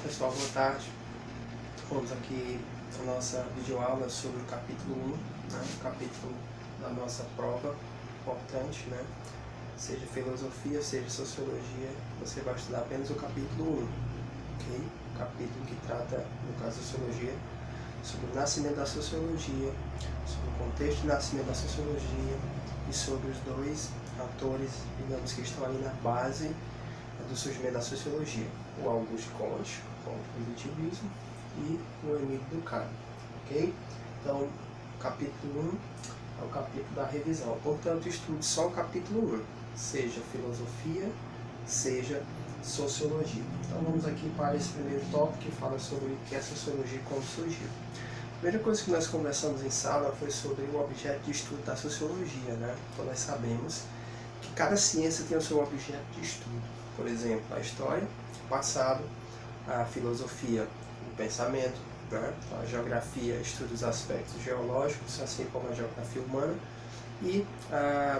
pessoal, boa tarde. Vamos aqui a nossa videoaula sobre o capítulo 1, né? O capítulo da nossa prova, importante, né? Seja filosofia, seja sociologia, você vai estudar apenas o capítulo 1, ok? O capítulo que trata, no caso da sociologia, sobre o nascimento da sociologia, sobre o contexto de nascimento da sociologia e sobre os dois autores, digamos, que estão ali na base do surgimento da sociologia, o Auguste Comte, com o positivismo, e o Émile Durkheim, ok? Então, o capítulo 1 é o capítulo da revisão, portanto, estude só o capítulo 1, seja filosofia, seja sociologia. Então, vamos aqui para esse primeiro tópico que fala sobre o que é sociologia e como surgiu. A primeira coisa que nós conversamos em sala foi sobre o objeto de estudo da sociologia, né? Então, nós sabemos que cada ciência tem o seu objeto de estudo. Por exemplo, a história, o passado, a filosofia, o pensamento, né? A geografia estuda os aspectos geológicos, assim como a geografia humana, e,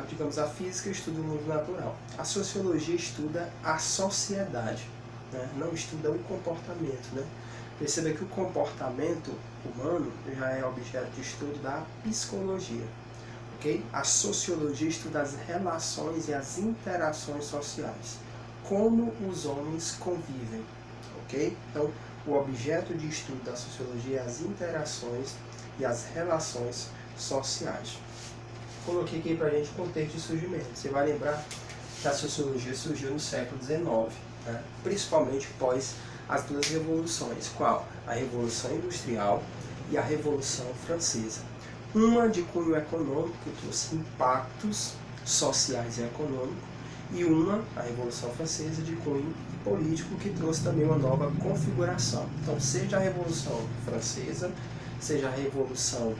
digamos, a física estuda o mundo natural. A sociologia estuda a sociedade, né? Não estuda o comportamento, né? Perceba que o comportamento humano já é objeto de estudo da psicologia. Okay? A sociologia estuda as relações e as interações sociais, como os homens convivem. Okay? Então, o objeto de estudo da sociologia é as interações e as relações sociais. Coloquei aqui para a gente o contexto de surgimento. Você vai lembrar que a sociologia surgiu no século XIX, né? Principalmente após as duas revoluções. Qual? A Revolução Industrial e a Revolução Francesa. Uma de cunho econômico, que trouxe impactos sociais e econômicos, e uma, a Revolução Francesa, de cunho político, que trouxe também uma nova configuração. Então, seja a Revolução Francesa, seja a Revolução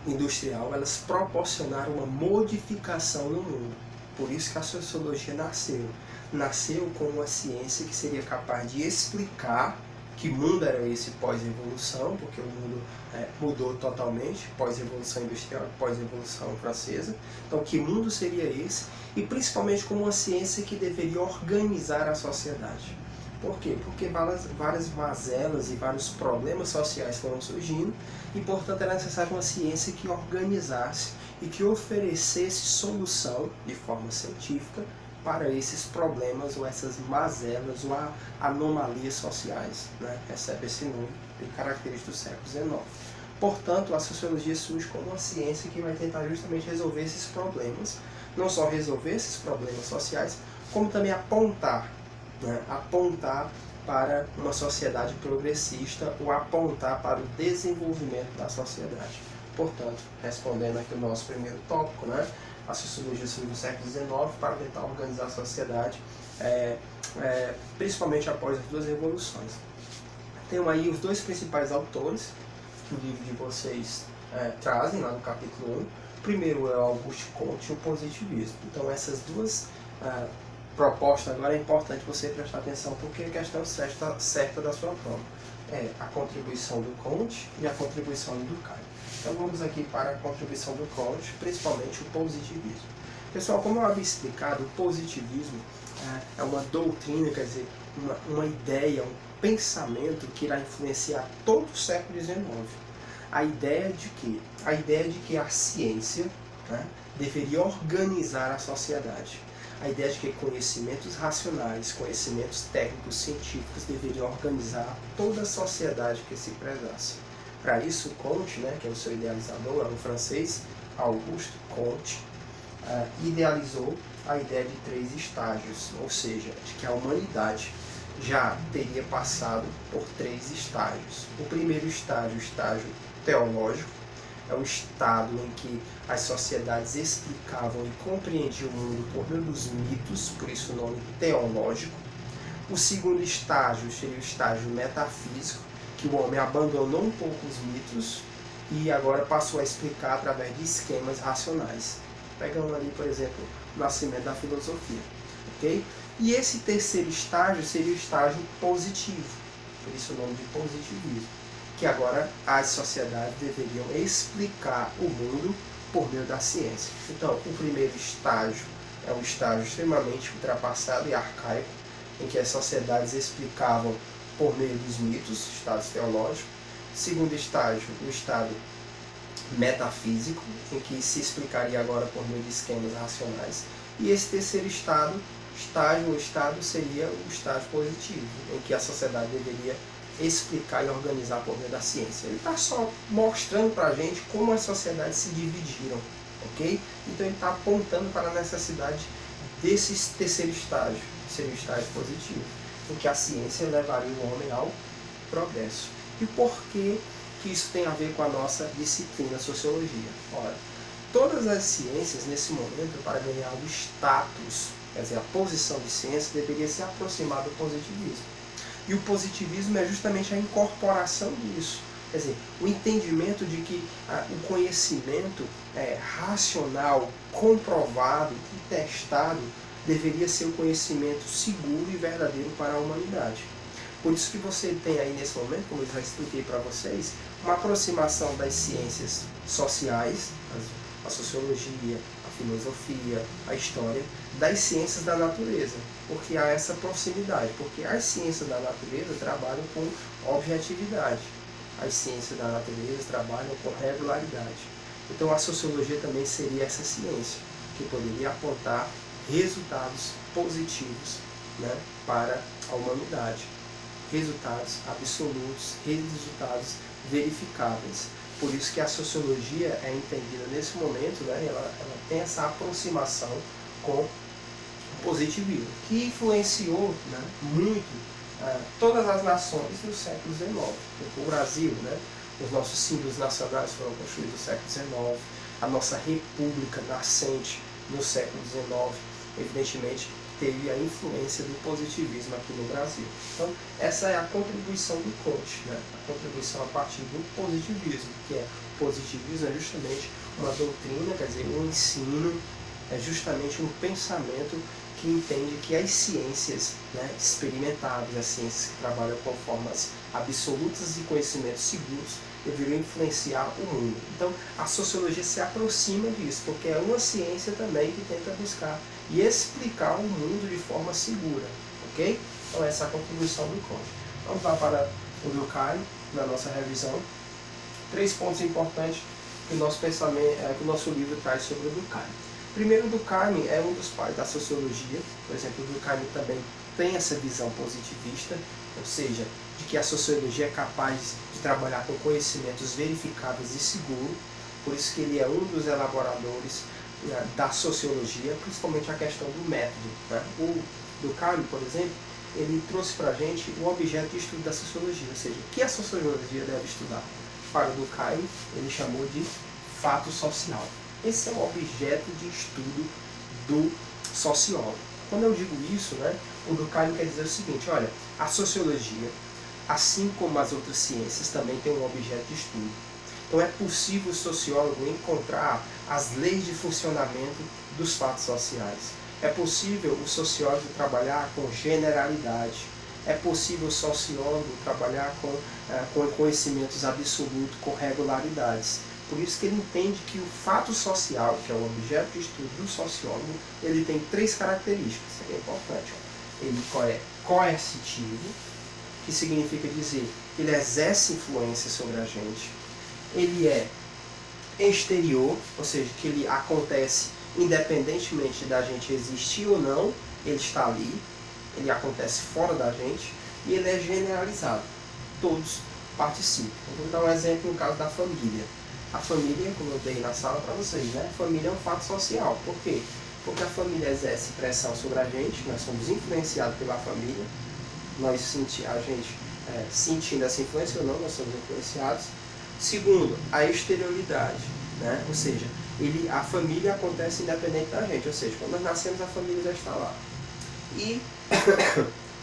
Industrial, elas proporcionaram uma modificação no mundo. Por isso que a sociologia nasceu. Nasceu com uma ciência que seria capaz de explicar que mundo era esse pós-revolução, porque o mundo mudou totalmente, pós-revolução industrial, pós-revolução francesa. Então, que mundo seria esse? E principalmente como uma ciência que deveria organizar a sociedade. Por quê? Porque várias mazelas e vários problemas sociais foram surgindo e, portanto, era necessário uma ciência que organizasse e que oferecesse solução de forma científica para esses problemas ou essas mazelas ou anomalias sociais, né? Recebe esse nome de característica do século XIX. Portanto, a sociologia surge como uma ciência que vai tentar justamente resolver esses problemas, não só resolver esses problemas sociais, como também apontar, né? Apontar para uma sociedade progressista ou apontar para o desenvolvimento da sociedade. Portanto, respondendo aqui o nosso primeiro tópico, né? A sociologia surgiu no século XIX para tentar organizar a sociedade, principalmente após as duas revoluções. Tenho aí os dois principais autores que o livro de vocês trazem lá no capítulo 1. O primeiro é o Auguste Comte e o positivismo. Então, essas duas propostas agora é importante você prestar atenção, porque a questão certa da sua prova é a contribuição do Comte e a contribuição do Durkheim. Então vamos aqui para a contribuição do Comte, principalmente o positivismo. Pessoal, como eu havia explicado, o positivismo é uma doutrina, quer dizer, uma ideia, um pensamento que irá influenciar todo o século XIX. A ideia de que? A ideia de que a ciência, né, deveria organizar a sociedade. A ideia de que conhecimentos racionais, conhecimentos técnicos, científicos deveriam organizar toda a sociedade que se prezasse. Para isso, Comte, né, que é o seu idealizador, é um francês, Auguste Comte, idealizou a ideia de 3 estágios, ou seja, de que a humanidade já teria passado por 3 estágios. O primeiro estágio, o estágio teológico, é o estado em que as sociedades explicavam e compreendiam o mundo por meio dos mitos, por isso o nome teológico. O segundo estágio seria o estágio metafísico, que o homem abandonou um pouco os mitos e agora passou a explicar através de esquemas racionais. Pegando ali, por exemplo, o nascimento da filosofia. Okay? E esse terceiro estágio seria o estágio positivo, por isso o nome de positivismo, que agora as sociedades deveriam explicar o mundo por meio da ciência. Então, o primeiro estágio é um estágio extremamente ultrapassado e arcaico, em que as sociedades explicavam por meio dos mitos, estados teológicos. Segundo estágio, o estado metafísico, em que se explicaria agora por meio de esquemas racionais. E esse terceiro estado seria o estágio positivo, em que a sociedade deveria explicar e organizar por meio da ciência. Ele está só mostrando para a gente como as sociedades se dividiram, ok? Então ele está apontando para a necessidade desse terceiro estágio, que seria o estágio positivo, em que a ciência levaria o homem ao progresso. E por que isso tem a ver com a nossa disciplina sociologia? Ora, todas as ciências, nesse momento, para ganhar o status, quer dizer, a posição de ciência, deveria se aproximar do positivismo. E o positivismo é justamente a incorporação disso. Quer dizer, o entendimento de que o conhecimento racional, comprovado e testado deveria ser o conhecimento seguro e verdadeiro para a humanidade. Por isso que você tem aí nesse momento, como eu já expliquei para vocês, uma aproximação das ciências sociais, a sociologia, a filosofia, a história, das ciências da natureza, porque há essa proximidade, porque as ciências da natureza trabalham com objetividade, as ciências da natureza trabalham com regularidade. Então a sociologia também seria essa ciência, que poderia apontar resultados positivos, né, para a humanidade, resultados absolutos, resultados verificáveis. Por isso que a sociologia é entendida nesse momento, né, ela tem essa aproximação com o positivismo, que influenciou, né, muito todas as nações do século XIX. O Brasil, né, os nossos símbolos nacionais foram construídos no século XIX, a nossa república nascente no século XIX, evidentemente, teve a influência do positivismo aqui no Brasil. Então, essa é a contribuição do Comte, né? A contribuição a partir do positivismo, que é o positivismo é justamente uma doutrina, quer dizer, um ensino, é justamente um pensamento que entende que as ciências, né, experimentáveis, as ciências que trabalham com formas absolutas e conhecimentos seguros, deveriam influenciar o mundo. Então, a sociologia se aproxima disso, porque é uma ciência também que tenta buscar e explicar o mundo de forma segura, ok? Então, essa é a contribuição do Comte. Vamos lá para o Durkheim, na nossa revisão. 3 pontos importantes que o nosso pensamento, que o nosso livro traz sobre o Durkheim. Primeiro, o Durkheim é um dos pais da sociologia. Por exemplo, o Durkheim também tem essa visão positivista, ou seja, de que a sociologia é capaz de trabalhar com conhecimentos verificáveis e seguros. Por isso que ele é um dos elaboradores, né, da sociologia, principalmente a questão do método, né? O Durkheim, por exemplo, ele trouxe para a gente o objeto de estudo da sociologia, ou seja, o que a sociologia deve estudar. Para o Durkheim, ele chamou de fato social. Esse é o objeto de estudo do sociólogo. Quando eu digo isso, né, o Durkheim quer dizer o seguinte: olha, a sociologia, assim como as outras ciências, também tem um objeto de estudo. Então é possível o sociólogo encontrar as leis de funcionamento dos fatos sociais. É possível o sociólogo trabalhar com generalidade. É possível o sociólogo trabalhar com conhecimentos absolutos, com regularidades. Por isso que ele entende que o fato social, que é o objeto de estudo do sociólogo, ele tem 3 características, isso aqui é importante. Ele é coercitivo, que significa dizer que ele exerce influência sobre a gente. Ele é exterior, ou seja, que ele acontece independentemente da gente existir ou não, ele está ali, ele acontece fora da gente, e ele é generalizado, todos participam. Vou dar um exemplo no caso da família. A família, como eu dei na sala para vocês, né? A família é um fato social. Por quê? Porque a família exerce pressão sobre a gente, nós somos influenciados pela família, sentindo essa influência ou não, nós somos influenciados. Segundo, a exterioridade, né? Ou seja, a família acontece independente da gente, ou seja, quando nós nascemos a família já está lá. E,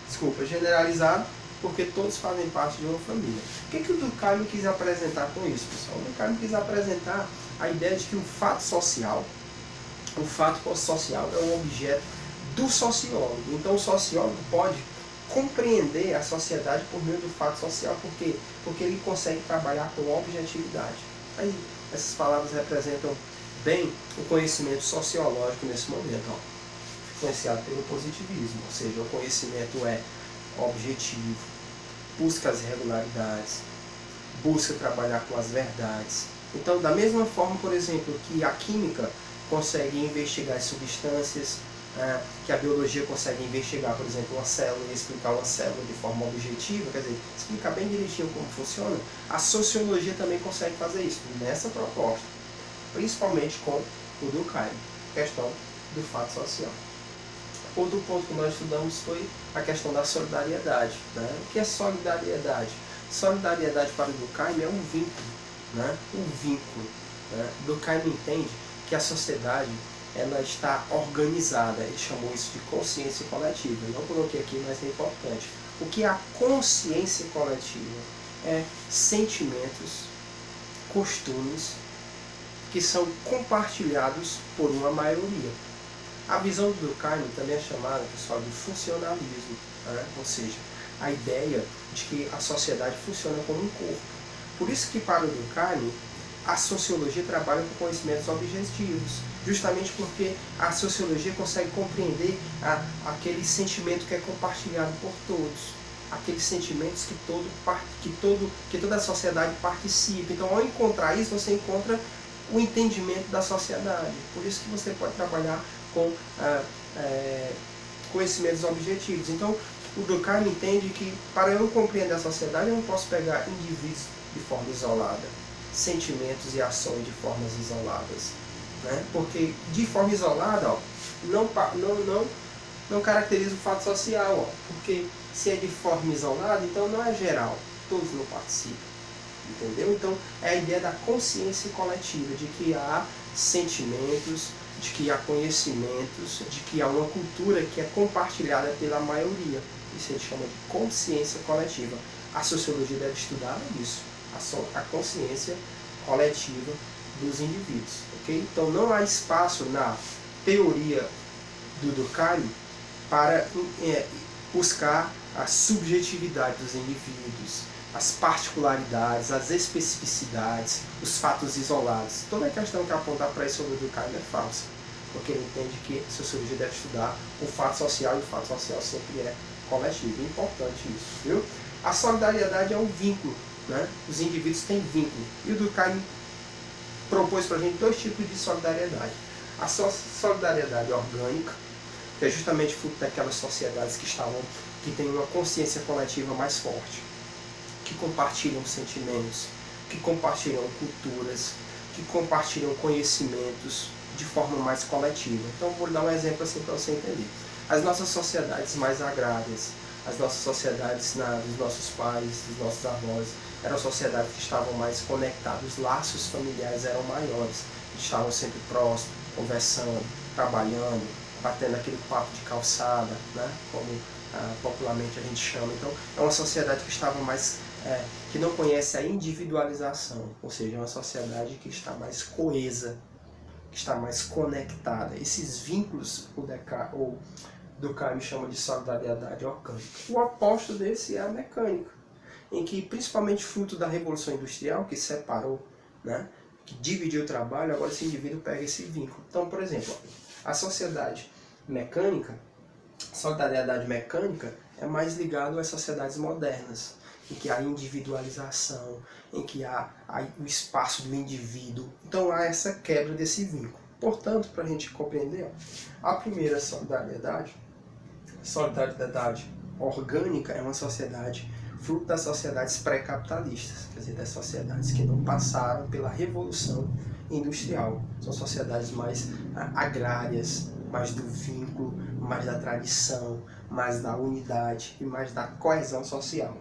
desculpa, generalizado, porque todos fazem parte de uma família. O que o Durkheim quis apresentar com isso, pessoal? O Durkheim quis apresentar a ideia de que o fato social é um objeto do sociólogo. Então o sociólogo pode compreender a sociedade por meio do fato social, porque ele consegue trabalhar com objetividade. Aí, essas palavras representam bem o conhecimento sociológico nesse momento. Ó. influenciado pelo positivismo, ou seja, o conhecimento é objetivo, busca as regularidades, busca trabalhar com as verdades. Então, da mesma forma, por exemplo, que a química consegue investigar as substâncias, que a biologia consegue investigar, por exemplo, uma célula e explicar uma célula de forma objetiva, quer dizer, explicar bem direitinho como funciona, a sociologia também consegue fazer isso, nessa proposta, principalmente com o Durkheim, questão do fato social. Outro ponto que nós estudamos foi a questão da solidariedade. O que é solidariedade? Solidariedade para o Durkheim é um vínculo, um vínculo. Durkheim entende que a sociedade ela está organizada, ele chamou isso de consciência coletiva. Eu não coloquei aqui, mas é importante. O que é a consciência coletiva? É sentimentos, costumes que são compartilhados por uma maioria. A visão do Durkheim também é chamada, pessoal, de funcionalismo, ou seja, a ideia de que a sociedade funciona como um corpo. Por isso que para o Durkheim, a sociologia trabalha com conhecimentos objetivos, justamente porque a sociologia consegue compreender aquele sentimento que é compartilhado por todos, aqueles sentimentos que toda a sociedade participa. Então, ao encontrar isso, você encontra o entendimento da sociedade. Por isso que você pode trabalhar com conhecimentos objetivos. Então, o Durkheim entende que, para eu compreender a sociedade, eu não posso pegar indivíduos de forma isolada, sentimentos e ações de formas isoladas. Porque, de forma isolada, não caracteriza o fato social. Porque, se é de forma isolada, então não é geral, todos não participam. Entendeu? Então, é a ideia da consciência coletiva, de que há sentimentos, de que há conhecimentos, de que há uma cultura que é compartilhada pela maioria. Isso a gente chama de consciência coletiva. A sociologia deve estudar isso, a consciência coletiva dos indivíduos. Okay? Então, não há espaço na teoria do Durkheim para buscar a subjetividade dos indivíduos, as particularidades, as especificidades, os fatos isolados. Toda a questão que apontar para isso sobre o Durkheim é falsa, porque ele entende que a sociologia deve estudar o fato social, e o fato social sempre é coletivo. É importante isso, viu? A solidariedade é um vínculo, Os indivíduos têm vínculo. E o Durkheim propôs para a gente dois tipos de solidariedade. A solidariedade orgânica, que é justamente fruto daquelas sociedades que têm uma consciência coletiva mais forte, que compartilham sentimentos, que compartilham culturas, que compartilham conhecimentos de forma mais coletiva. Então, vou dar um exemplo assim para você entender. As nossas sociedades mais agrárias, as nossas sociedades dos nossos pais, dos nossos avós, eram sociedades que estavam mais conectadas, os laços familiares eram maiores, estavam sempre próximos, conversando, trabalhando, batendo aquele papo de calçada, como popularmente a gente chama. Então, é uma sociedade que estava mais que não conhece a individualização, ou seja, é uma sociedade que está mais coesa, que está mais conectada. Esses vínculos o Durkheim chama de solidariedade orgânica. O oposto desse é a mecânica, em que, principalmente fruto da Revolução Industrial, que separou, que dividiu o trabalho, agora esse indivíduo pega esse vínculo. Então, por exemplo, a sociedade mecânica, solidariedade mecânica, é mais ligado às sociedades modernas, em que há individualização, em que há o espaço do indivíduo. Então há essa quebra desse vínculo. Portanto, para a gente compreender, a primeira solidariedade orgânica, é uma sociedade fruto das sociedades pré-capitalistas, quer dizer, das sociedades que não passaram pela Revolução Industrial. São sociedades mais agrárias, mais do vínculo, mais da tradição, mais da unidade e mais da coesão social.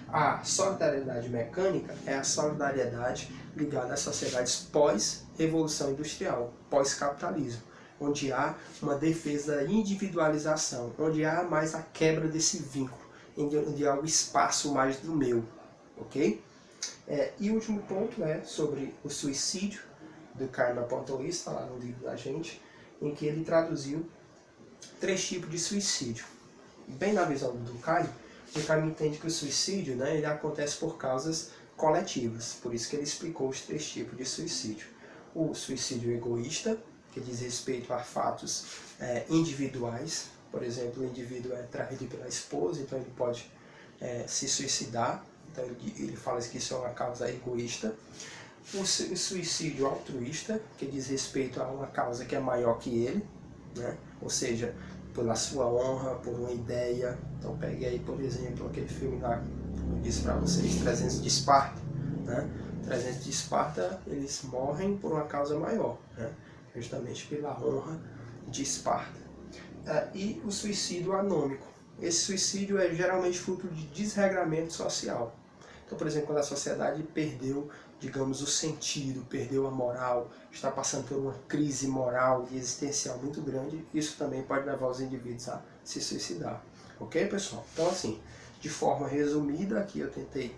A solidariedade mecânica é a solidariedade ligada às sociedades pós-revolução industrial, pós-capitalismo, onde há uma defesa da individualização, onde há mais a quebra desse vínculo, onde há o espaço mais do meu, ok? E o último ponto é sobre o suicídio. Durkheim apontou isso, está lá no livro da gente, em que ele traduziu 3 tipos de suicídio. Bem na visão do Durkheim, Durkheim entende que o suicídio, ele acontece por causas coletivas. Por isso que ele explicou os 3 tipos de suicídio. O suicídio egoísta, que diz respeito a fatos individuais. Por exemplo, o indivíduo é traído pela esposa, então ele pode se suicidar. Então ele fala que isso é uma causa egoísta. O suicídio altruísta, que diz respeito a uma causa que é maior que ele, né? Ou seja, pela sua honra, por uma ideia. Então pegue aí, por exemplo, aquele filme lá, como eu disse para vocês, 300 de Esparta, né? 300 de Esparta, eles morrem por uma causa maior, né? Justamente pela honra de Esparta. E o suicídio anômico. Esse suicídio é geralmente fruto de desregramento social. Então, por exemplo, quando a sociedade perdeu, digamos, o sentido, perdeu a moral, está passando por uma crise moral e existencial muito grande, isso também pode levar os indivíduos a se suicidar. Ok, pessoal? Então, assim, de forma resumida, aqui eu tentei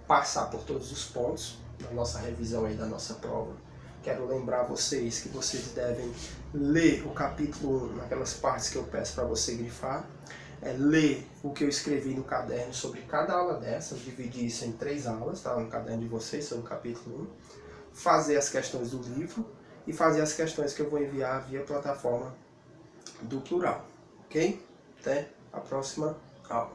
passar por todos os pontos da nossa revisão aí da nossa prova. Quero lembrar vocês que vocês devem ler o capítulo 1 naquelas partes que eu peço para você grifar. Ler o que eu escrevi no caderno sobre cada aula dessa, dividi isso em 3 aulas, tá? No caderno de vocês, sobre o capítulo 1. Fazer as questões do livro e fazer as questões que eu vou enviar via plataforma do Plural. Ok? Até a próxima aula.